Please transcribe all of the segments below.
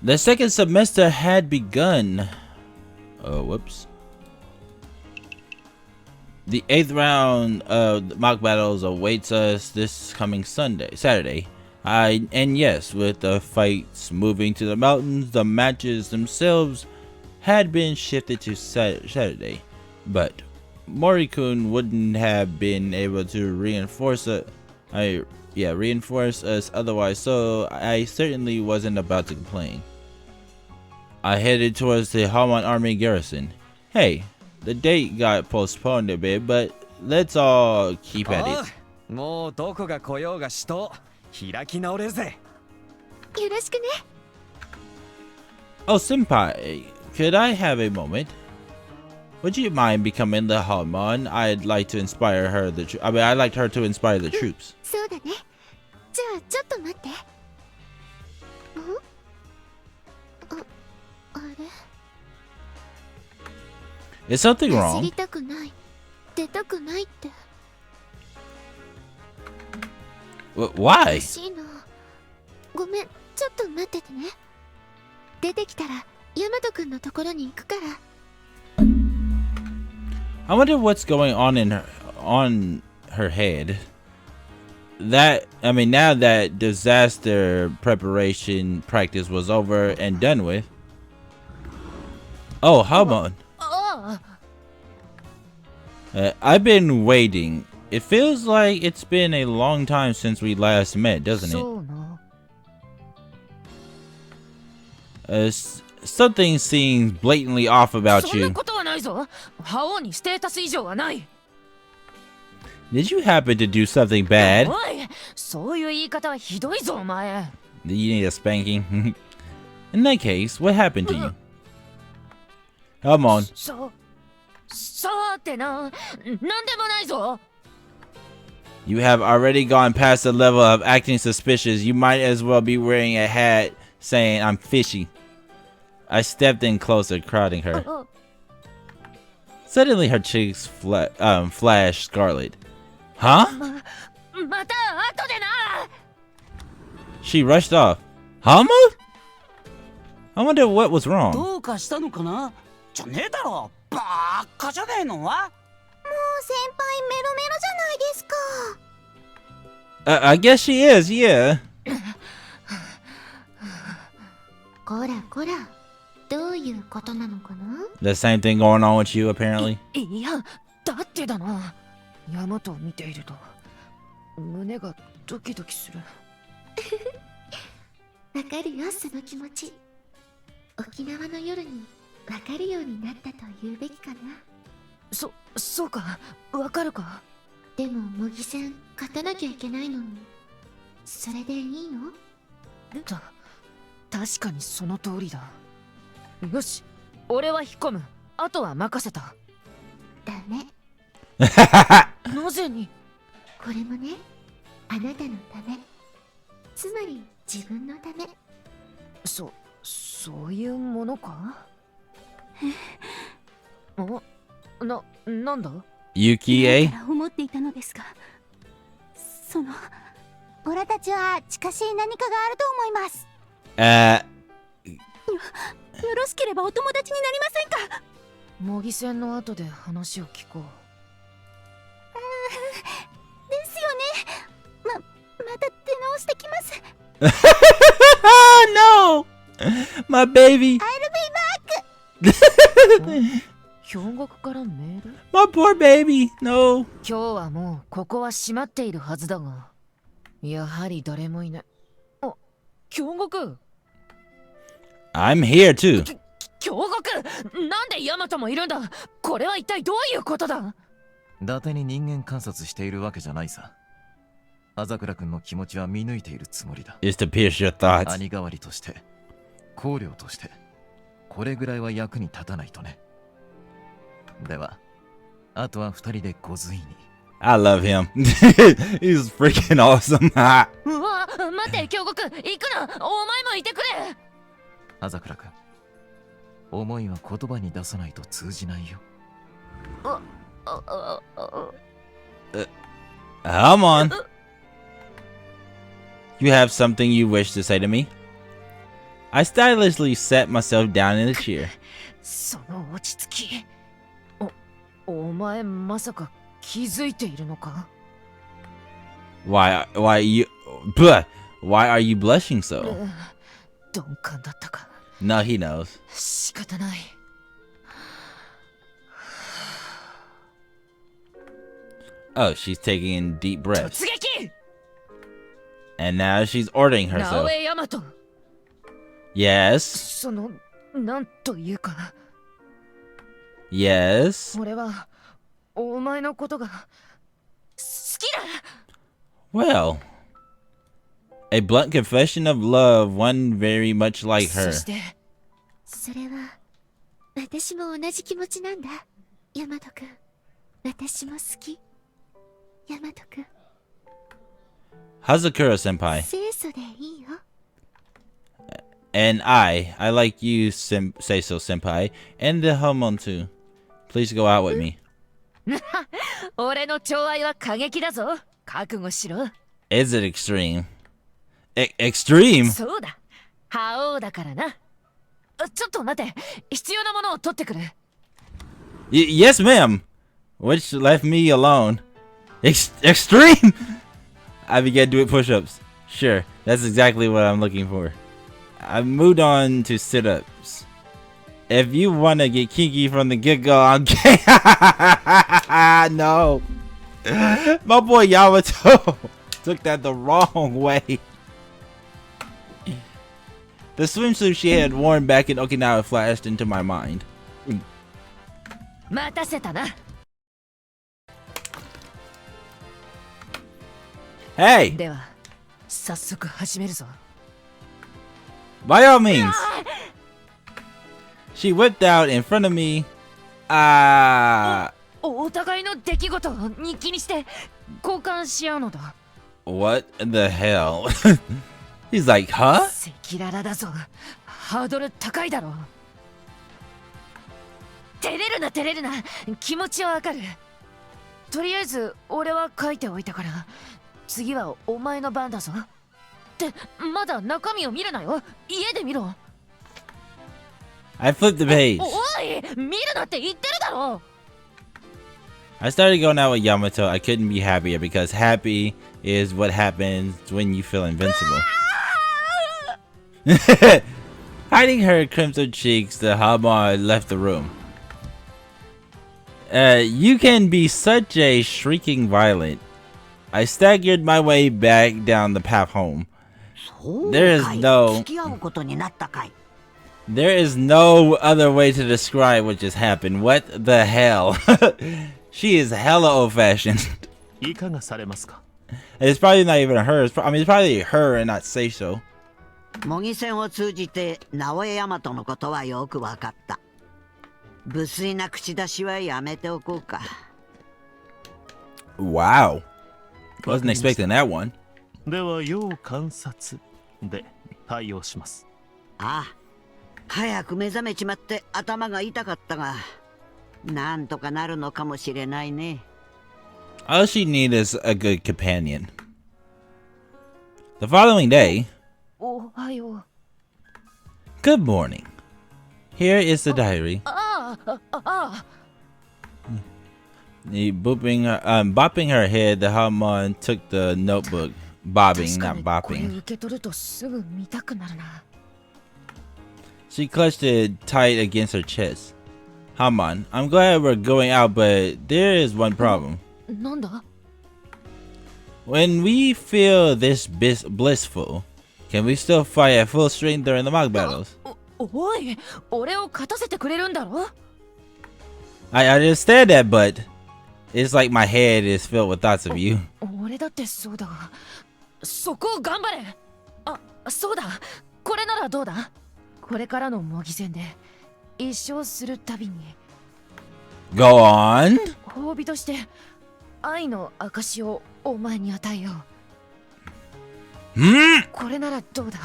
The second semester had begun. Oh, whoops. The 8th round of the mock battles awaits us this coming Saturday. And yes, with the fights moving to the mountains, the matches themselves had been shifted to Saturday. But Morikun wouldn't have been able to reinforce us otherwise, so I certainly wasn't about to complain. I headed towards the Hamon Army garrison. Hey, the date got postponed a bit, but let's all keep at it. Oh, senpai, could I have a moment? Would you mind becoming the Hamon? I'd like to inspire her. I'd like her to inspire the troops. Is something wrong? Why? I wonder what's going on in her head. Now that disaster preparation practice was over and done with. Oh, Hamon. I've been waiting. It feels like it's been a long time since we last met, doesn't it? Something seems blatantly off about you. Did you happen to do something bad? Do you need a spanking? In that case, what happened to you? Come on. You have already gone past the level of acting suspicious. You might as well be wearing a hat saying I'm fishy. I stepped in closer, crowding her. Suddenly her cheeks flashed scarlet. Huh? She rushed off. Hamon? I wonder what was wrong. I guess she is, yeah. The same thing going on with you, apparently. Yukie? No! My baby! My poor baby! No! I'm here too. なんでヤマトもいるんだ。これは一体どういうことだ。伊達に人間観察しているわけじゃないさ。朝倉君の気持ちは見抜いているつもりだ。Is to pierce your thoughts. 兄代わりとして、考慮として、これぐらいは役に立たないとね。では、あとは二人でご随に。I love him. He's freaking awesome. うわ、待って、京極、行くな。お前もいてくれ。朝倉君、思いは言葉に出さないと通じないよ。Come on. You have something you wish to say to me? I stylishly sat myself down in a chair. その落ち着き。お前まさか気づいているのか？ Why are you blushing so? 鈍感だったか。 No, he knows. 仕方ない。Oh, she's taking in deep breaths. 突撃！ And now she's ordering 直 herself. 江大和。 Yes. その、なんというか。 Yes. 俺は、お前のことが、好きだ！ Well, a blunt confession of love, one very much like そ her. して、それは私も同じ気持ちなんだ。ヤマト君、私も好き。ヤマト君、 Hazakura senpai. 清楚でいいよ。 And I like you, Seiso senpai, and the Homon too. Please go out with me. 俺の寵愛は過激だぞ。覚悟しろ。 Is it extreme? Extreme? そうだ。覇王だからな。ちょっと待って。必要なものを取ってくる。Yes, ma'am. Which left me alone. Extreme? I began doing push-ups. Sure, that's exactly what I'm looking for. I moved on to sit-ups. If you want to get kinky from the get-go, I'm gay. No. My boy Yamato took that the wrong way. The swimsuit she had worn back in Okinawa flashed into my mind. 待たせたな。 Hey, では、早速始めるぞ。 by all means. She whipped out in front of me. お互いの出来事を日記にして交換し合うのだ。 What the hell? He's like, huh? 赤裸々だぞ。ハードル高いだろ。照れるな照れるな。気持ちはわかる。とりあえず俺は書いておいたから、次はお前の番だぞ。ってまだ中身を見るなよ。家で見ろ。 I flipped the page. おい、見るなって言ってるだろ。 I started going out with Yamato. I couldn't be happier because happy is what happens when you feel invincible. Hiding her crimson cheeks, the Hamon left the room. You can be such a shrieking violent. I staggered my way back down the path home. There is no other way to describe what just happened. What the hell? She is hella old-fashioned. いかがされますか？ It's probably not even her. It's probably her and not Seiso. 模擬戦を通じて直江大和のことはよく分かった。無粋な口出しはやめておこうか。 Wow. Wasn't expecting that one. では要観察で対応します。ああ、早く目覚めちまって頭が痛かったが、なんとかなるのかもしれないね。 All she needs is a good companion. The following day. おはよう。 Good morning. Here is the diary. Bopping her head, the Hamon took the notebook. Bobbing, not これ bopping. 受け取るとすぐ見たくなるな。 She clutched it tight against her chest. Hamon, I'm glad we're going out, but there is one problem. なんだ？ When we feel this blissful, can we still fight at full strength during the mock battles? おい、俺を勝たせてくれるんだろ？ I understand that, but it's like my head is filled with thoughts of you. 俺だってそうだが、そこを頑張れ。あ、そうだ。これならどうだ？これからの模擬戦で一勝するたびに Go on. 褒美として愛の証をお前に与えよう。 Hmm? これならどうだ？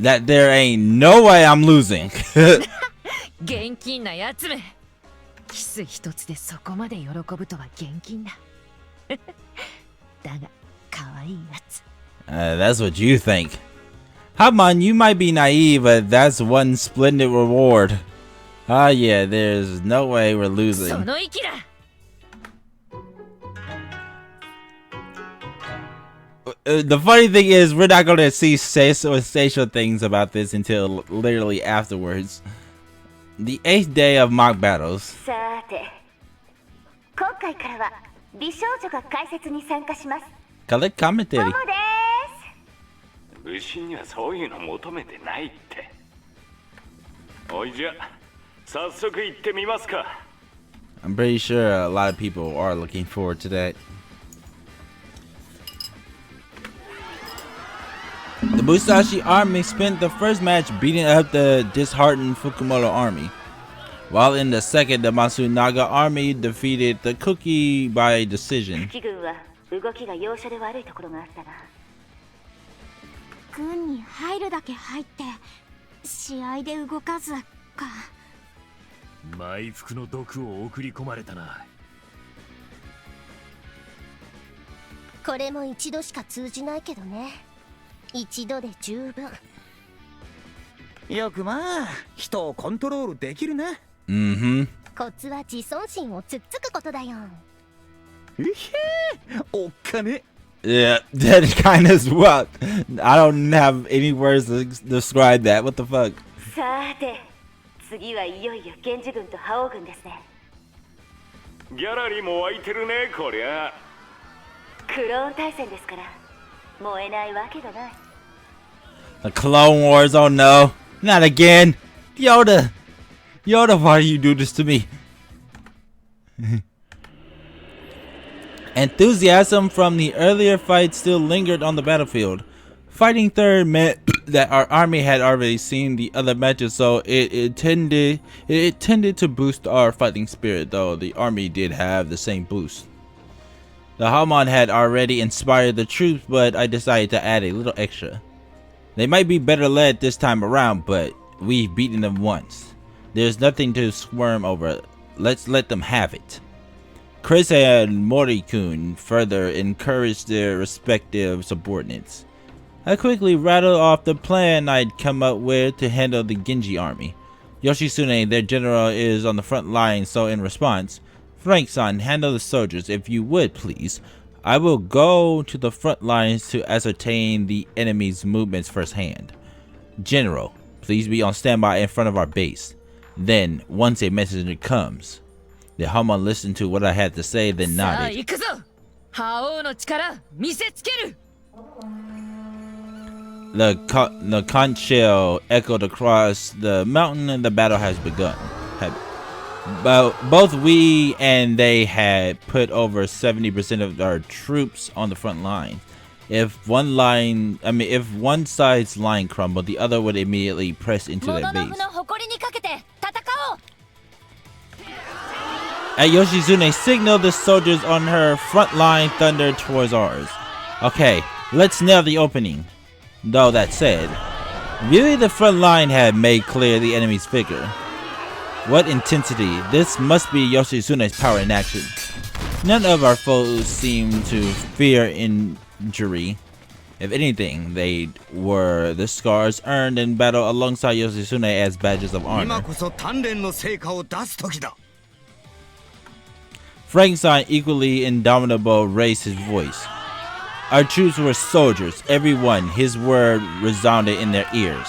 That there ain't no way I'm losing. 現金なやつめ。キス一つでそこまで喜ぶとは現金だ。だが可愛いやつ。That's what you think. Hamon, you might be naive, but that's one splendid reward. Ah, yeah, there's no way we're そ losing. の息だ。 The funny thing is, we're not going to see Seiso things about this until literally afterwards. The 8th day of mock battles. さて、今回からは美少女が解説に参加します。 Collect commentary. モモです。武士にはそういうの求めてないって。おいじゃ、早速行ってみますか。 I'm pretty sure a lot of people are looking forward to that. The Musashi army spent the first match beating up the disheartened Fukumoto army, while in the second, the Matsunaga army defeated the Kuki by decision. 敵軍は動きが容赦で悪いところがあったな。軍に入るだけ入って試合で動かずか。埋伏の毒を送り込まれたな。これも一度しか通じないけどね。一度で十分。よくまあ人をコントロールできるな。コツは自尊心をつっつくことだよ。えへおっかね。 Yeah, that kind of what. I don't have any words to describe that. What the fuck? さて、次はいよいよ源氏軍と覇王軍ですね。ギャラリーも湧いてるね、こりゃ。クローン対戦ですから燃えないわけがない。 The Clone Wars, oh no. Not again. Yoda. Yoda, why do you do this to me? Enthusiasm from the earlier fight still lingered on the battlefield. Fighting third meant that our army had already seen the other matches, so it tended to boost our fighting spirit, though the army did have the same boost. The Hamon had already inspired the troops, but I decided to add a little extra. They might be better led this time around, but we've beaten them once. There's nothing to squirm over. Let's let them have it. Chris and Morikun further encouraged their respective subordinates. I quickly rattled off the plan I'd come up with to handle the Genji army. Yoshitsune, their general, is on the front line, so in response, Frank-san, handle the soldiers if you would, please. I will go to the front lines to ascertain the enemy's movements firsthand. General, please be on standby in front of our base. Then, once a messenger comes, the Hamon listened to what I had to say, then さあ nodded. 行くぞ。覇王の力見せつける。 The conch shell echoed across the mountain and the battle has begun. Both we and they had put over 70% of our troops on the front line. If one side's line crumbled, the other would immediately press into their モノノ base. フの誇りにかけて戦おう。 At Yoshitsune signaled the soldiers on her front line thundered towards ours. Okay, let's nail the opening. Though that said, really the front line had made clear the enemy's figure. What intensity! This must be Yoshitsune's power in action. None of our foes seemed to fear injury. If anything, they were the scars earned in battle alongside Yoshitsune as badges of honor. 今こそ鍛錬の成果を出す時だ。 Frankenstein, equally indomitable, raised his voice. Our troops were soldiers, everyone. His word resounded in their ears.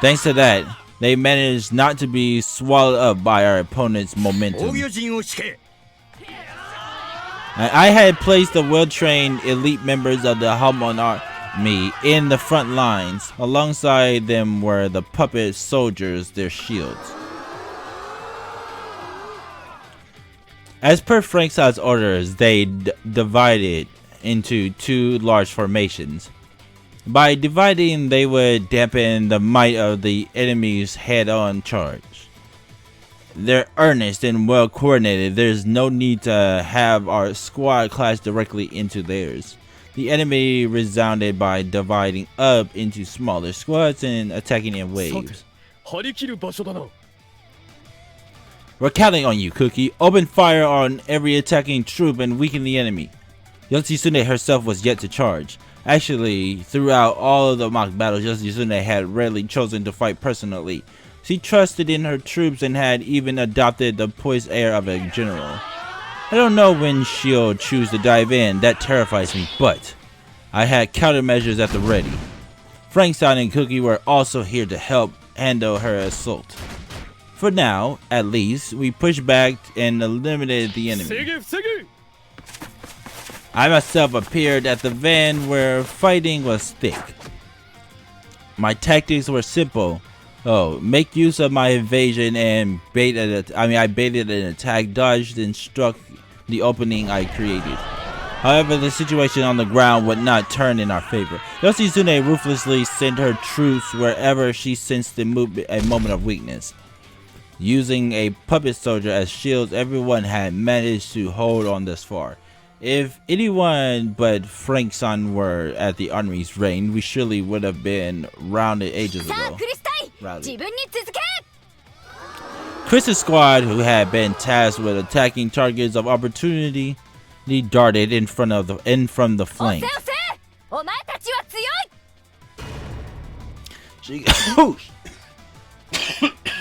Thanks to that, they managed not to be swallowed up by our opponent's momentum. 防御陣を敷け。 I had placed the well-trained elite members of the Hamon army in the front lines. Alongside them were the puppet soldiers, their shields. As per Frankstein's orders, they divided into two large formations. By dividing, they would dampen the might of the enemy's head-on charge. They're earnest and well coordinated. There's no need to have our squad clash directly into theirs. The enemy resounded by dividing up into smaller squads and attacking in waves. 張り切る場所だな。 We're counting on you, Cookie. Open fire on every attacking troop and weaken the enemy. Yoshitsune herself was yet to charge. Actually, throughout all of the mock battles, Yoshizune had rarely chosen to fight personally. She trusted in her troops and had even adopted the poised air of a general. I don't know when she'll choose to dive in, that terrifies me, but I had countermeasures at the ready. Frank-san and Cookie were also here to help handle her assault. For now, at least, we pushed back and eliminated the enemy. I myself appeared at the van where fighting was thick. My tactics were simple. Make use of my evasion and I baited an attack, dodged, and struck the opening I created. However, the situation on the ground would not turn in our favor. Yoshizune ruthlessly sent her troops wherever she sensed a moment of weakness. Using a puppet soldier as shields, everyone had managed to hold on thus far. If anyone but Frank-san were at the army's reign, we surely would have been rounded ages ago. Chris's squad, who had been tasked with attacking targets of opportunity, darted in from the flank.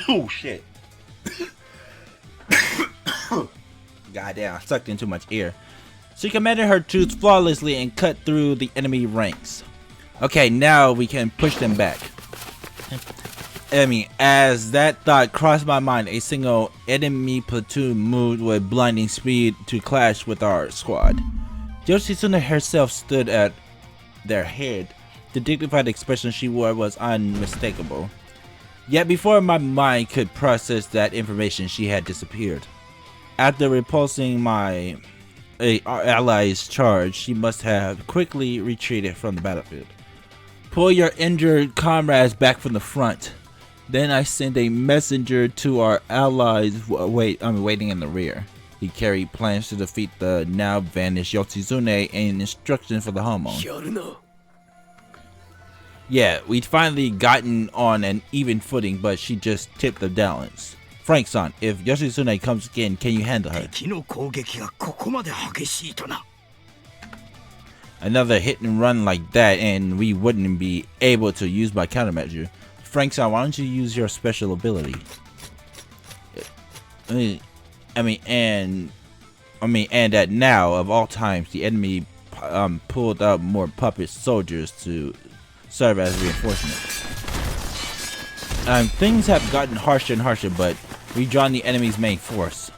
Oh shit! Goddamn, I sucked in too much air. She commanded her troops flawlessly and cut through the enemy ranks. Okay, now we can push them back. As that thought crossed my mind, a single enemy platoon moved with blinding speed to clash with our squad. Yoshizune herself stood at their head. The dignified expression she wore was unmistakable. Yet before my mind could process that information, she had disappeared. After repulsing my allies' charge, she must have quickly retreated from the battlefield. Pull your injured comrades back from the front. Then I sent a messenger to our allies waiting in the rear. He carried plans to defeat the now vanished Yoshizune and instructions for the Homon. Yeah, we'd finally gotten on an even footing, but she just tipped the balance. Frank-san, if Yoshizune comes again, can you handle her? Another hit and run like that, and we wouldn't be able to use my countermeasure. Frank-san, why don't you use your special ability? And that now, of all times, the enemy pulled up more puppet soldiers to serve as reinforcements. Things have gotten harsher and harsher, but we drawn the enemy's main force.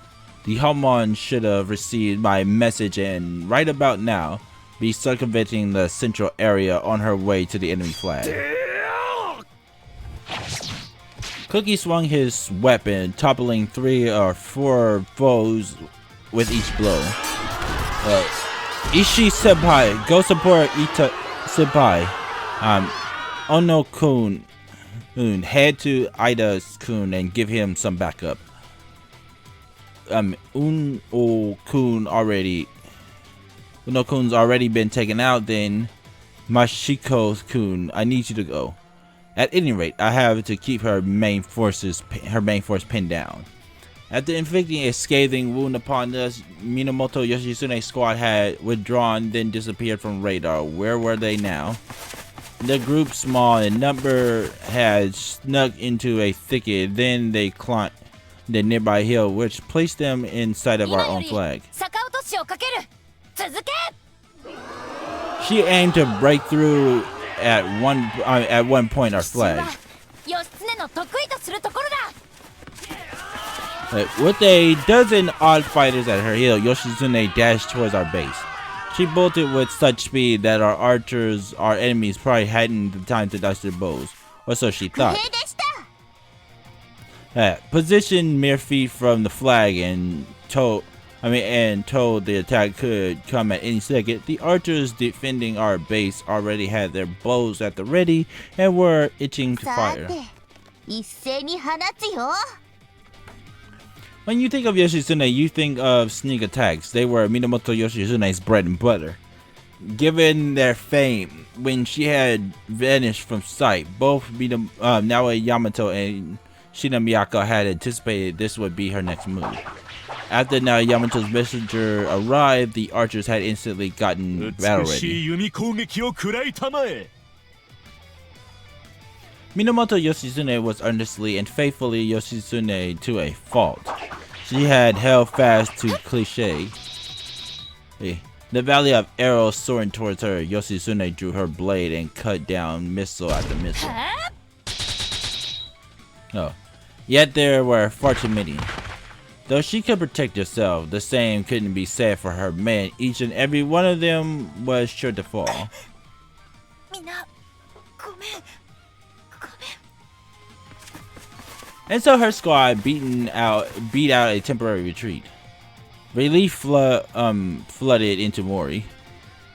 The Homon should have received my message and right about now be circumventing the central area on her way to the enemy flag. Cookie swung his weapon, toppling 3 or 4 foes with each blow. Ishii Senpai, go support Ita Senpai. Ono-kun, head to Ida-kun and give him some backup. Uno-kun's already been taken out, then Mashiko-kun, I need you to go. At any rate, I have to keep her main force pinned down. After inflicting a scathing wound upon us, Minamoto Yoshizune's squad had withdrawn, then disappeared from radar. Where were they now? The group, small in number, had snuck into a thicket. Then they climbed the nearby hill, which placed them in sight of our own flag. She aimed to break through at one point our flag. With a dozen odd fighters at her heel, Yoshizune dashed towards our base. She bolted with such speed that our enemies probably hadn't the time to dodge their bows, or so she thought. Positioned mere feet from the flag and told the attack could come at any second, the archers defending our base already had their bows at the ready and were itching to fire. When you think of Yoshizune, you think of sneak attacks. They were Minamoto Yoshizune's bread and butter. Given their fame, when she had vanished from sight, both Naoe Yamato and Shina Miyako had anticipated this would be her next move. After now Yamato's messenger arrived, the archers had instantly gotten battle 美し ready. い弓攻撃を食らいたまえ。 Minamoto Yoshitsune was earnestly and faithfully Yoshitsune to a fault. She had held fast to cliche. The valley of arrows soaring towards her, Yoshitsune drew her blade and cut down missile after missile. No. Yet there were far too many. Though she could protect herself, the same couldn't be said for her men. Each and every one of them was sure to fall. みんなごめん。 And so her squad beat out a temporary retreat. Relief flooded into Mori.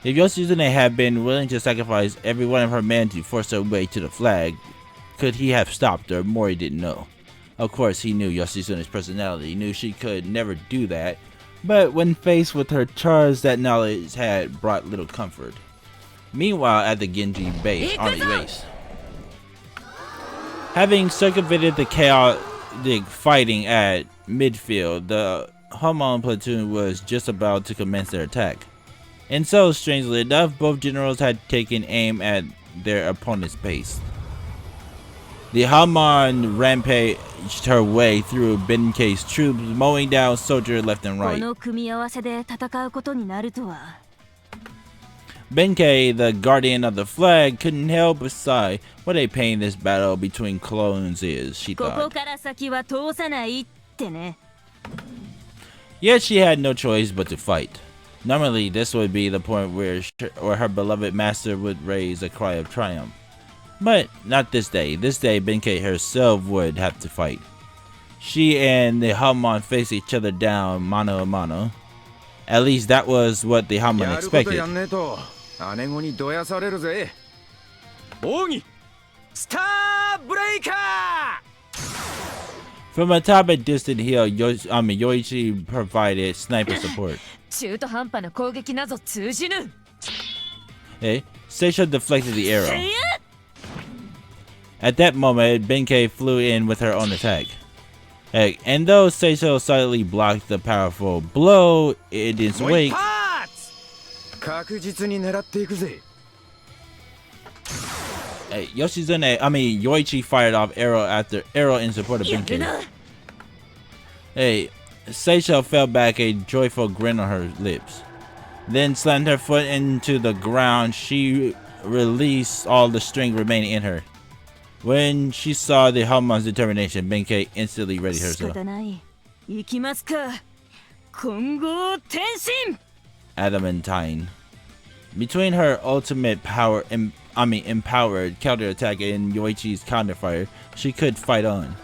If Yoshitsune had been willing to sacrifice every one of her men to force her way to the flag, could he have stopped her? Mori didn't know. Of course, he knew Yoshitsune's personality, knew she could never do that, but when faced with her charge, that knowledge had brought little comfort. Meanwhile, at the Genji base, army base, having circumvented the chaotic fighting at midfield, the Hamon platoon was just about to commence their attack. And so, strangely enough, both generals had taken aim at their opponent's base. The Hamon rampaged her way through Benkei's troops, mowing down soldiers left and right. この組み合わせで戦うことになるとは。 Benkei, the guardian of the flag, couldn't help but sigh. What a pain this battle between clones is, she ここ thought. から先は通さないってね。 Yet she had no choice but to fight. Normally, this would be the point where her beloved master would raise a cry of triumph. But not this day. This day, Benkei herself would have to fight. She and the Hamon faced each other down mano a mano. At least that was what the Hamon expected. 姉子にどやされるぜ。奥義スターブレイカー。 From atop a distant hill, Yoichi provided sniper support. 中途半端な攻撃なぞ通じぬ。 Seiso deflected the arrow. At that moment, Benkei flew in with her own attack. And though Seiso solidly blocked the powerful blow, in its wake, 確実に狙っていくぜ。 Yoichi fired off arrow after arrow in support of Benkei. Seiso fell back, a joyful grin on her lips. Then slammed her foot into the ground. She released all the strength remaining in her. When she saw the Hamon's determination, Benkei instantly readied herself. 仕方ない。行きますか。混合転身。 Adamantine. Between her ultimate empowered counterattack and Yoichi's counterfire, she could fight on.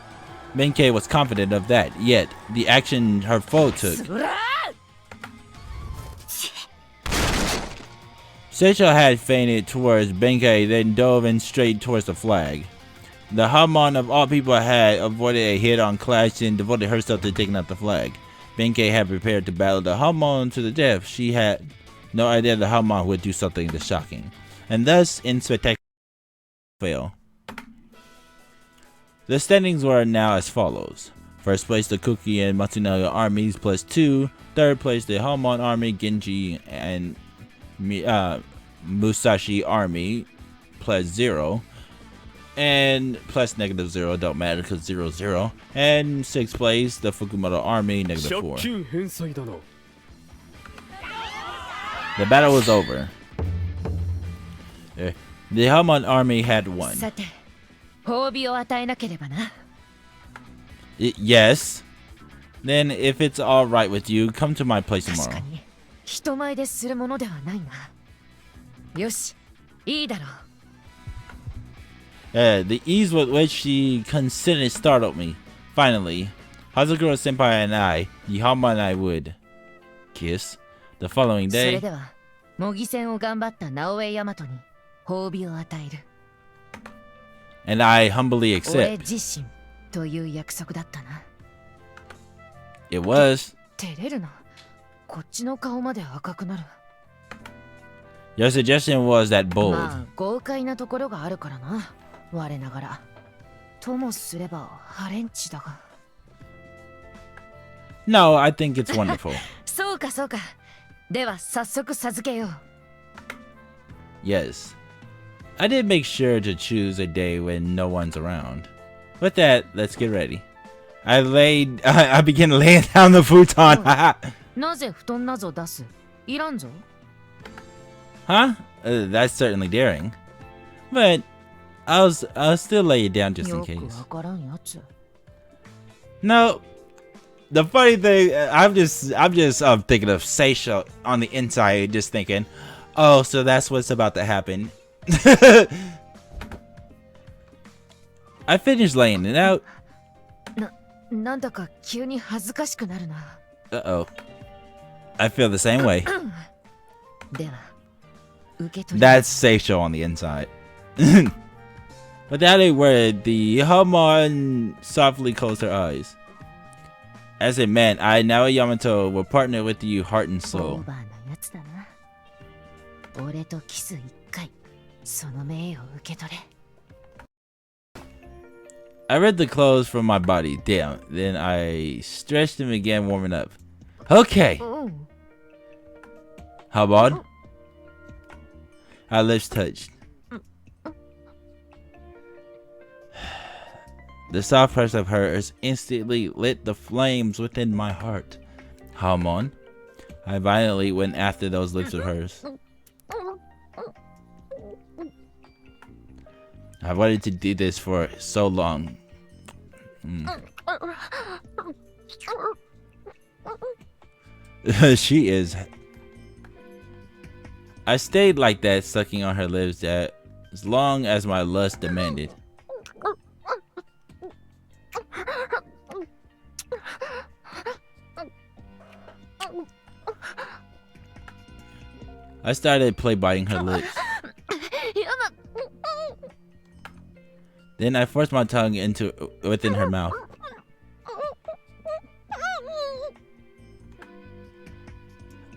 Benkei was confident of that, yet the action her foe took. Seiso had feinted towards Benkei, then dove in straight towards the flag. The Hamon of all people had avoided a head-on clash and devoted herself to taking out the flag. Benkei had prepared to battle the Hamon to the death. She had no idea the Hamon would do something this shocking, and thus in spectacular fail. The standings were now as follows. First place the Kuki and Matsunaga armies +2. Third place the Hamon army, Genji and Musashi army +0. And +-0, don't matter because 0-0. And 6th place the Fukumoto army -4. The battle was over. The Hamon army had won. さて、褒美を与えなければな。 Yes. Then if it's alright with you, come to my place 確か tomorrow. に人前でするものではないな。よし、いいだろう。 The ease with which she consented startled me. Finally, Hazakura Senpai and I, the Hamon and I would kiss. The following それ day, では、模擬戦を頑張った直江大和に褒美を与える。 and I humbly 俺 accept. 自身という約束だったな。 It was. 照れるな。こっちの顔まで赤くなる。 Your suggestion was that bold. まあ、豪快なところがあるからな。我ながら。ともすればハレンチだが。No, I think it's wonderful. そうかそうか。では早速授けよう。Yes. I did make sure to choose a day when no one's around. With that, let's get ready. I began laying down the futon. なぜ布団なぞ出す？いらんぞ。Huh? That's certainly daring. But I'll still lay it down just in よく case. わからんやつ。 No. The funny thing, I'm just thinking of Seiso on the inside, just thinking, oh, so that's what's about to happen. I finished laying it out. なんだか急に恥ずかしくなるな。Uh-oh. I feel the same way. では、受け取り。 That's Seiso on the inside. Without a word, the Hamon softly closed her eyes. As it meant, I, now Yamato, will partner with you heart and オ soul. ーバーなやつだな。俺とキス一回、その名誉を受け取れ。I read the clothes from my body. Damn. Then I stretched and began warming up. Okay. うん。 How about? Our lips touched. The soft press of hers instantly lit the flames within my heart. Hamon. I violently went after those lips of hers. I wanted to do this for so long. She is. I stayed like that, sucking on her lips that as long as my lust demanded. I started play biting her lips. Then I forced my tongue within her mouth.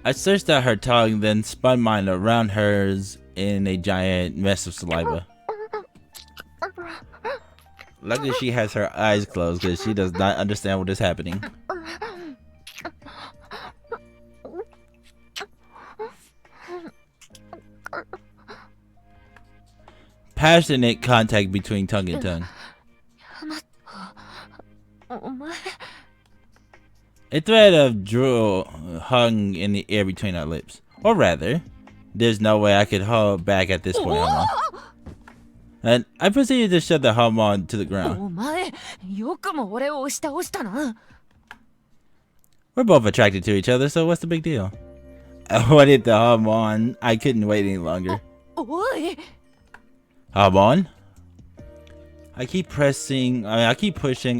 I searched out her tongue, then spun mine around hers in a giant mess of saliva. Luckily she has her eyes closed because she does not understand what is happening. Passionate contact between tongue and tongue. A thread of drool hung in the air between our lips. Or rather, there's no way I could hold back at this point, Hamon. And I proceeded to shove the Hamon to the ground. お前、よくも俺を押し倒したな。 We're both attracted to each other, so what's the big deal? I wanted the Hamon. I couldn't wait any longer. おい。 Hamon? I keep pushing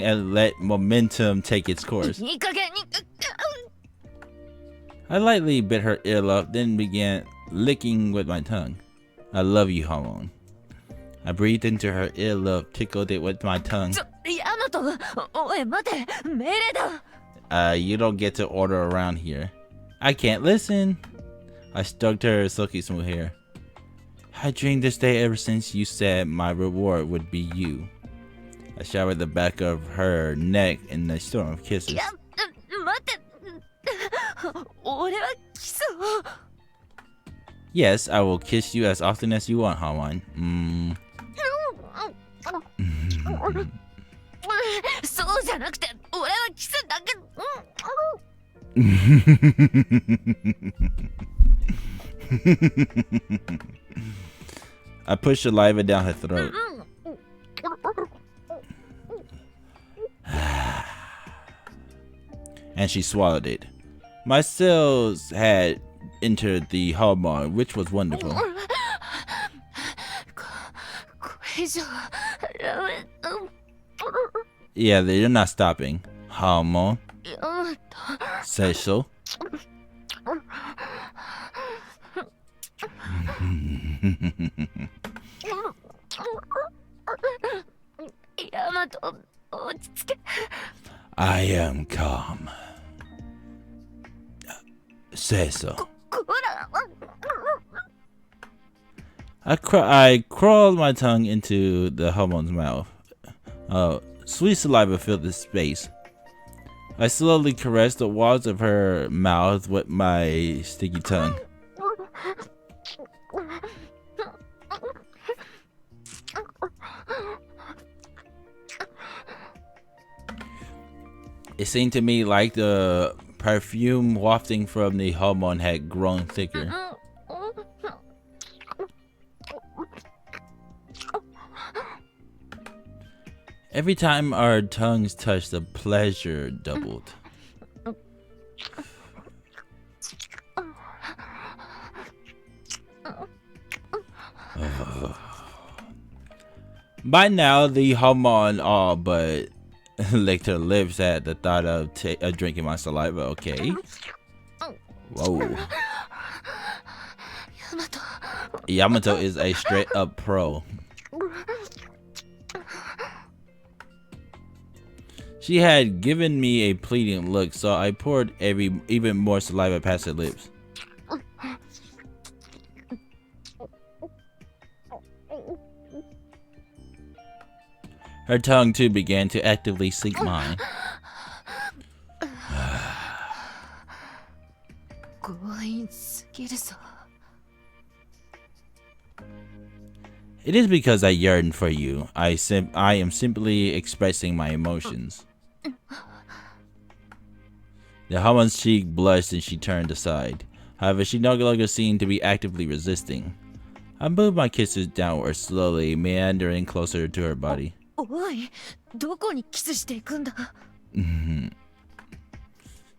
and let momentum take its course. いい加減に。 I lightly bit her earlobe, then began licking with my tongue. I love you, Hamon. I breathed into her earlobe, tickled it with my tongue. ヤマト、おい待て、命令だ。 You don't get to order around here. I can't listen. I stroked her silky smooth hair. I dreamed this day ever since you said my reward would be you. I showered the back of her neck in a storm of kisses. いや、待って。俺はキスを。 Yes, I will kiss you as often as you want, Hamon. そうじゃなくて、俺はキスだけ。 I pushed saliva down her throat. And she swallowed it. My cells had entered the Hamon, which was wonderful. これ以上。 Yeah, they're not stopping. Hamon. ヤマト。 Seiso. ヤマト、落ち着け。 I am calm. Seiso. こら。 I crawled my tongue into the Hamon's mouth. Sweet saliva filled the space. I slowly caressed the walls of her mouth with my sticky tongue. It seemed to me like the perfume wafting from the hormone had grown thicker. Every time our tongues touched, the pleasure doubled. By now, the hormone all but licked her lips at the thought of drinking my saliva. Okay. Whoa. Yamato is a straight up pro. She had given me a pleading look, so I poured even more saliva past her lips. Her tongue too began to actively seek mine. It is because I yearn for you. I am simply expressing my emotions. The woman's cheek blushed and she turned aside. However, she no longer seemed to be actively resisting. I moved my kisses downward slowly, meandering closer to her body.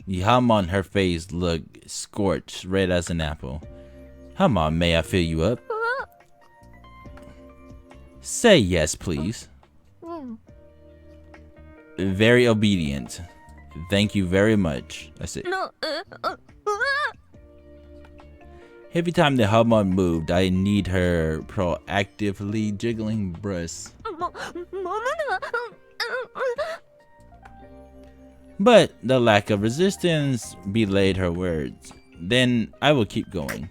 The hum on her face looked scorched, red as an apple. Come on, may I fill you up? Say yes, please. Very obedient. Thank you very much. I said. Every time the hormone moved, I need her proactively jiggling breasts. But the lack of resistance belayed her words. Then I will keep going.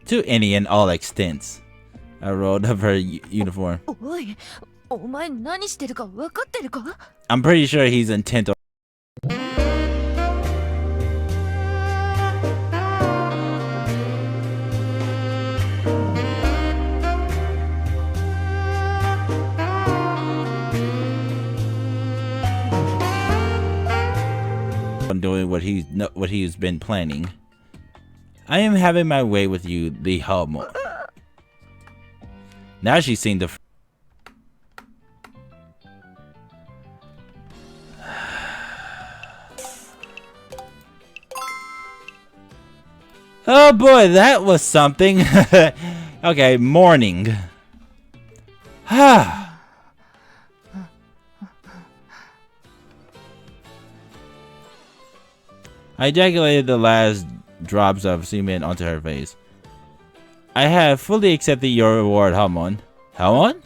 To any and all extents. I rolled up her uniform. I'm pretty sure he's intent on doing what he's been planning. I am having my way with you, the homo. Now she seemed to. Oh boy, that was something. Okay, morning. I ejaculated the last drops of semen onto her face. I have fully accepted your reward, Hamon. Hamon?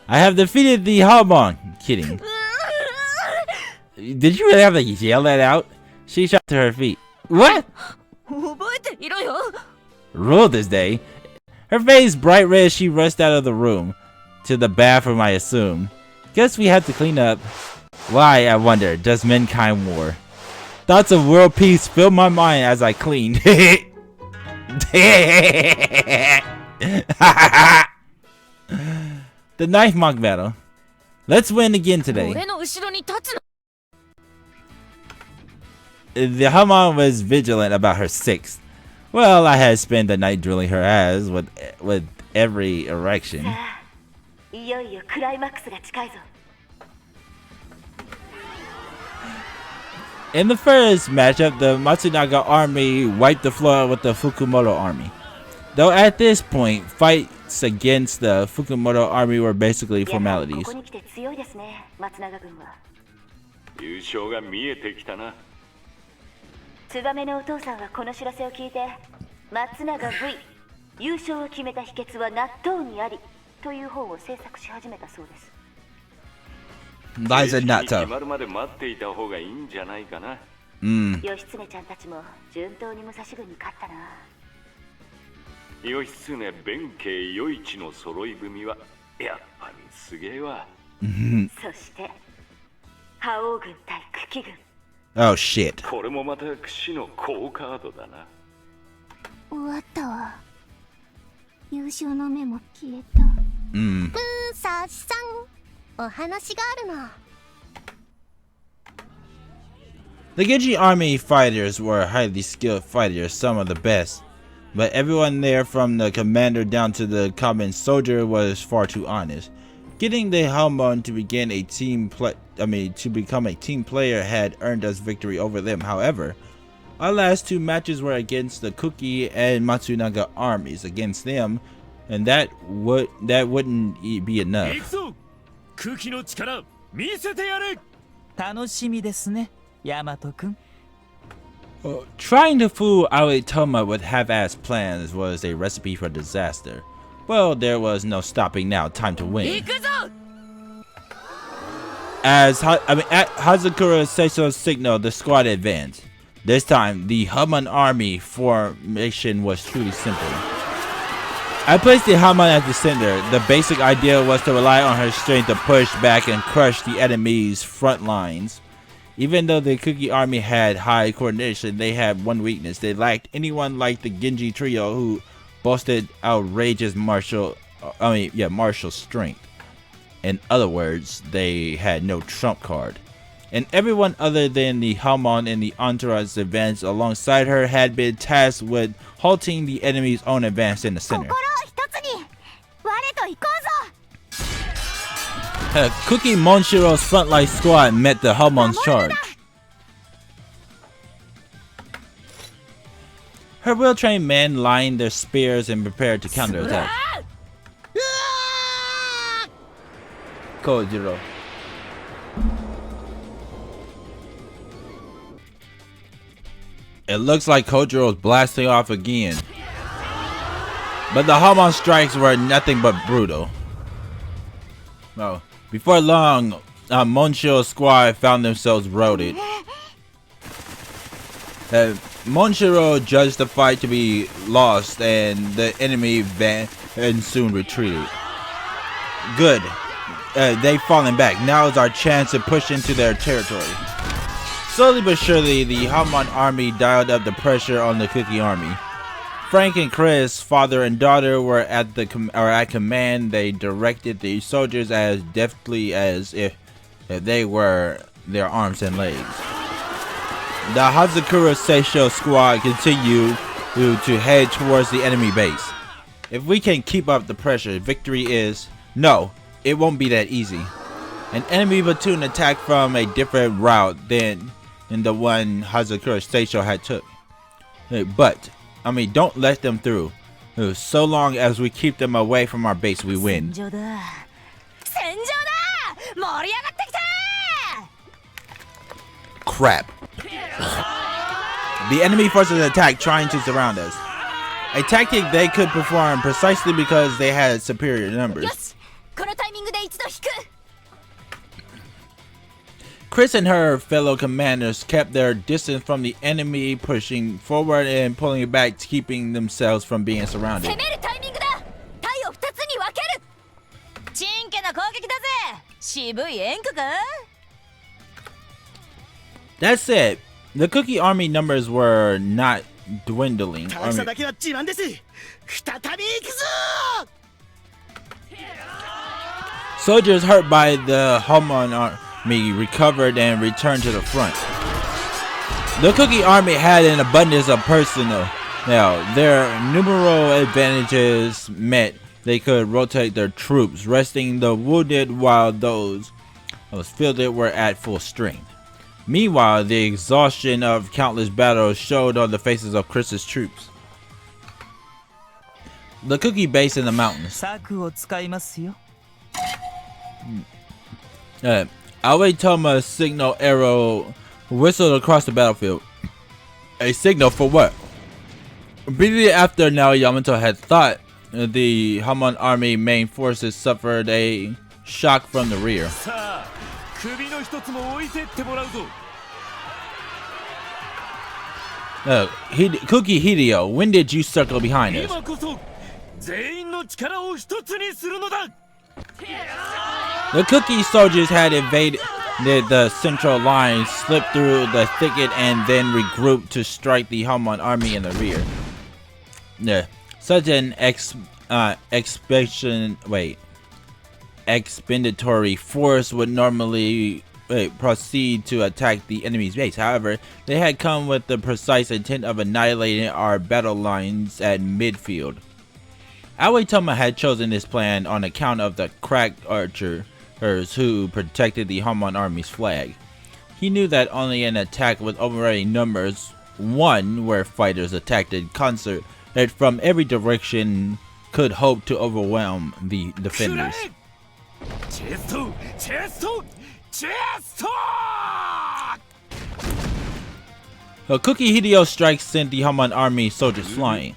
I have defeated the Hamon. Kidding. Did you really have to yell that out? She shot to her feet. What? Rule this day. Her face bright red as she rushed out of the room. To the bathroom, I assume. Guess we had to clean up. Why, I wonder, does mankind war? Thoughts of world peace filled my mind as I cleaned. The knife mock battle. Let's win again today. The Haman was vigilant about her sixth. Well, I had spent the night drilling her ass with every erection. In the first matchup, the Matsunaga army wiped the floor with the Fukumoto army. Though at this point, fights against the Fukumoto army were basically formalities. Lies and Natto. 義経弁慶与一の揃い踏みはやっぱりすげえわ。そして覇王軍対久喜軍。 Oh shit. これもまた櫛の好カードだな。終わったわ。優勝の目も消えた。さしさん、お話があるの。 The Genji army fighters were highly skilled fighters, some of the best. But everyone there, from the commander down to the common soldier, was far too honest. Getting the Hamon to become a team player had earned us victory over them. However, our last two matches were against the Kuki and Matsunaga armies. Against them, and that wouldn't be enough. 空気の力見せてやれ。楽しみですね、ヤマト君。 Trying to fool Aoi Toma with half-assed plans was a recipe for disaster. Well, there was no stopping now. Time to win. At Hazakura Seiso's signal, the squad advanced. This time, the Hamon army formation was truly simple. I placed the Hamon at the center. The basic idea was to rely on her strength to push back and crush the enemy's front lines. Even though the Kuki army had high coordination, they had one weakness. They lacked anyone like the Genji trio who boasted outrageous martial strength. In other words, they had no trump card. And everyone other than the Hamon and the entourage advance alongside her had been tasked with halting the enemy's own advance in the center. Kuki Monshiro's frontline squad met the Hamon's charge. Her well-trained men lined their spears and prepared to counterattack. Kojiro. It looks like Kojiro's blasting off again. But the Hamon strikes were nothing but brutal. Well, before long, Monshiro's squad found themselves routed. Monshiro judged the fight to be lost and the enemy and soon retreated. Good. They've fallen back. Now is our chance to push into their territory. Slowly but surely, the Hamon army dialed up the pressure on the Kuki army. Frank and Chris, father and daughter, were at command. They directed the soldiers as deftly as if they were their arms and legs. The Hazakura Seiso squad continued to head towards the enemy base. If we can keep up the pressure, victory is... No, it won't be that easy. An enemy platoon attacked from a different route than the one Hazakura Seiso had took. But, don't let them through. So long as we keep them away from our base, we win. Crap. The enemy forces attack, trying to surround us. A tactic they could perform precisely because they had superior numbers. Chris and her fellow commanders kept their distance from the enemy, pushing forward and pulling back, keeping themselves from being surrounded. That said, the Kuki army numbers were not dwindling. Soldiers hurt by the Hamon army recovered and returned to the front. The Kuki army had an abundance of personnel. Now, their numeral advantages meant they could rotate their troops, resting the wounded while those fielded were at full strength. Meanwhile, the exhaustion of countless battles showed on the faces of Chris's troops. The Kuki base in the mountains. Aoi Toma's signal arrow whistled across the battlefield. A signal for what? Immediately after, now Yamato had thought, the Hamon army main forces suffered a shock from the rear. Kuki Hideo, when did you circle behind us? 全員の力を一つにするのだ。 The Cookie soldiers had invaded the central line, slipped through the thicket, and then regrouped to strike the Hamon army in the rear. Yeah, such an expenditory force would normally proceed to attack the enemy's base. However, they had come with the precise intent of annihilating our battle lines at midfield. Aoitama had chosen this plan on account of the cracked archers who protected the Hamon army's flag. He knew that only an attack with overriding numbers, one where fighters attacked in concert from every direction, could hope to overwhelm the defenders. A Cookie Hideo strike sent the Hamon army soldiers flying.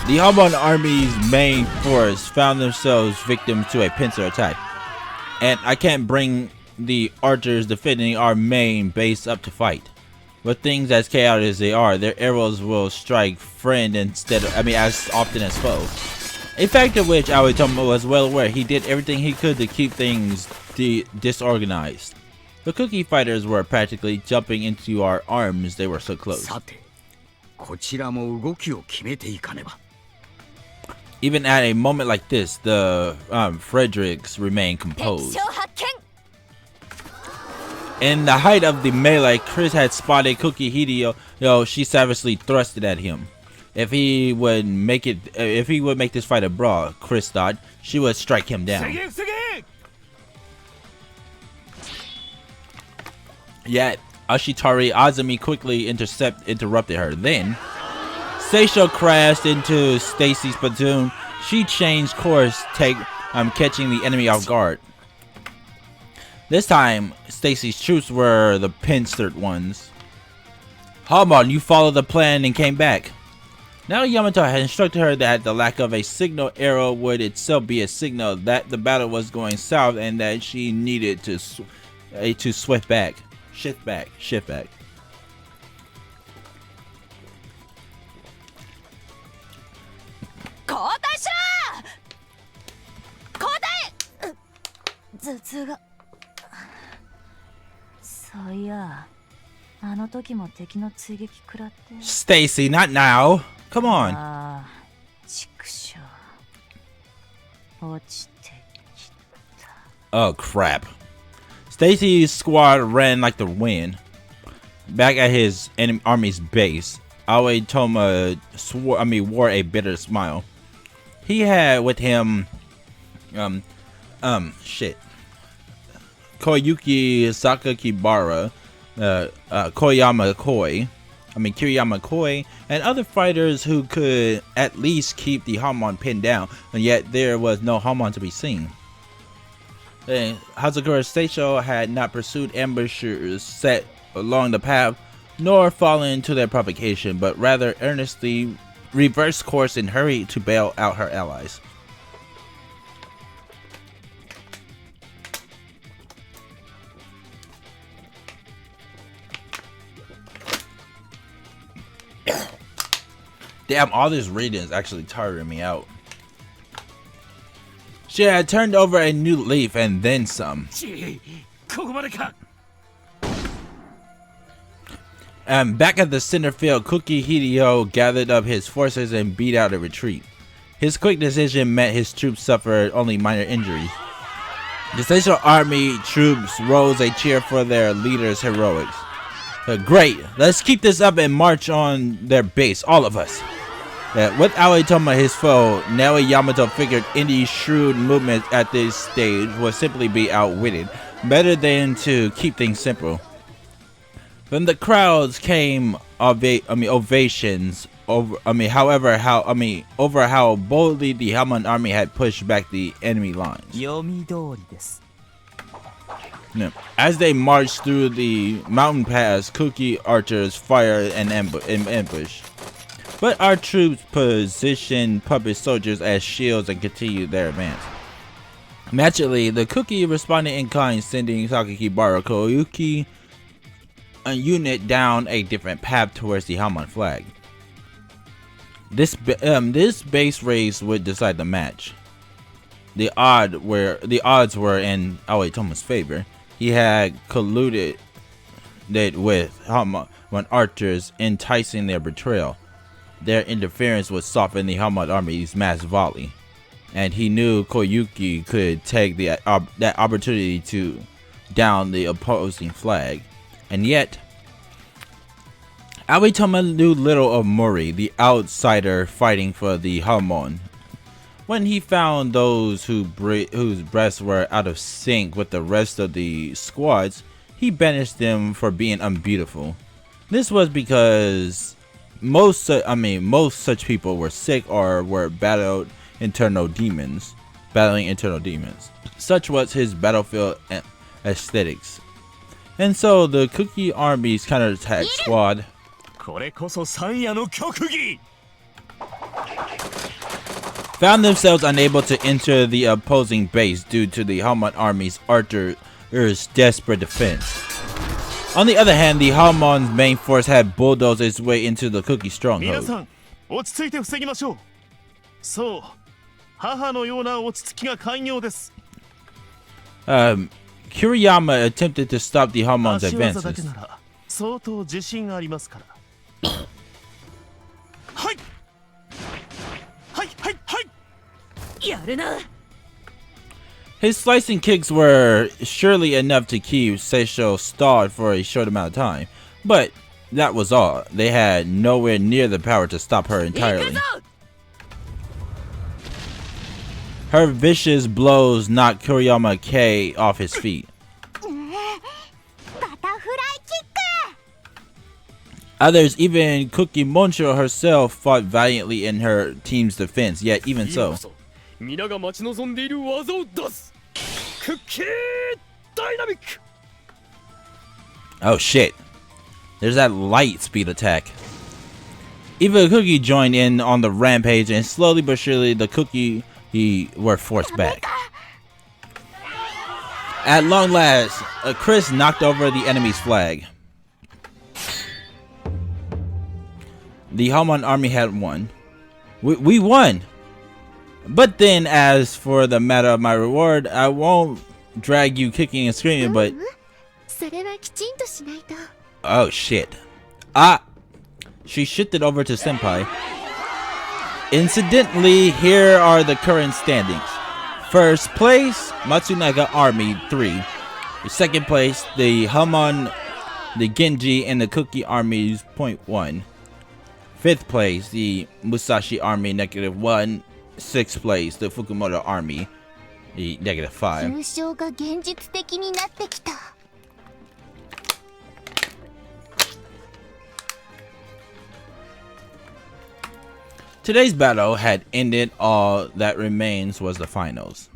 The Hamon army's main force found themselves victims to a pincer attack, and I can't bring the archers defending our main base up to fight. With things as chaotic as they are, their arrows will strike friend instead of, as often as foe. A fact of which Aoitama was well aware. He did everything he could to keep things disorganized. The Cookie fighters were practically jumping into our arms, they were so close. Even at a moment like this, the Fredericks remained composed. In the height of the melee, Chris had spotted Cookie Hideo. She savagely thrusted at him. If he would make this fight a brawl, Chris thought, she would strike him down. Yet Ashitari Azumi quickly interrupted her. Then Seiso crashed into Stacy's platoon. She changed course, catching the enemy off guard. This time, Stacy's troops were the pincered ones. Hamon, you followed the plan and came back. Now Yamato had instructed her that the lack of a signal arrow would itself be a signal that the battle was going south and that she needed to shift back. Stacy, not now. Come on. Oh crap. Stacy's squad ran like the wind. Back at his army's base, Aoitama wore a bitter smile. He had with him Koyuki Sakakibara, Kiryamakoi, and other fighters who could at least keep the Hamon pinned down, and yet there was no Hamon to be seen. Hazakura Seiso had not pursued ambushers set along the path, nor fallen into their provocation, but rather earnestly reversed course and hurried to bail out her allies. Damn, all this reading is actually tiring me out. She had turned over a new leaf and then some. Back at the center field, Cookie Hideo gathered up his forces and beat out a retreat. His quick decision meant his troops suffered only minor injuries. The Seiso army troops rose a cheer for their leader's heroics. Great, let's keep this up and march on their base, all of us. With Aoitama his foe, Naoi Yamato figured any shrewd movement at this stage would simply be outwitted. Better than to keep things simple. From the crowds came ovations over how boldly the Hamon army had pushed back the enemy lines. As they marched through the mountain pass, Cookie archers fired an ambush. But our troops positioned puppet soldiers as shields and continued their advance. Naturally, the Cookie responded in kind, sending Sakakibara Koyuki a unit down a different path towards the Hamon flag. This base race would decide the match. The odds were in Aoitomo's favor. He had colluded with Hamon archers, enticing their betrayal. Their interference would soften the Hamon army's mass volley, and he knew Koyuki could take that opportunity to down the opposing flag. And yet, Aoitomo knew little of Mori, the outsider fighting for the Hamon. When he found those whose breasts were out of sync with the rest of the squads, he banished them for being unbeautiful. This was because most such people were sick or were battling internal demons. Such was his battlefield aesthetics. And so the Cookie Army's counterattack squad found themselves unable to enter the opposing base due to the Hamon Army's archers' desperate defense. On the other hand, the Hamon's main force had bulldozed its way into the Cookie stronghold. Kiriyama attempted to stop the Hamon's advances. His slicing kicks were surely enough to keep Seiso stalled for a short amount of time, but that was all. They had nowhere near the power to stop her entirely. Her vicious blows knocked Kiriyama K off his feet. Others, even Cookie Moncho herself, fought valiantly in her team's defense, yet even so. Oh shit. There's that light speed attack. Even Cookie joined in on the rampage, and slowly but surely the Cookie were forced back. At long last, Chris knocked over the enemy's flag. The Hamon army had won. We won! But then, as for the matter of my reward, I won't drag you kicking and screaming, but... Oh shit. She shifted over to Senpai. Incidentally, here are the current standings. First place, Matsunaga Army 3. Second place, the Hamon, the Genji, and the Cookie Armies .1. Fifth place, the Musashi Army -1. Sixth place, the Fukumoto Army, the -5. Today's battle had ended. All that remains was the finals.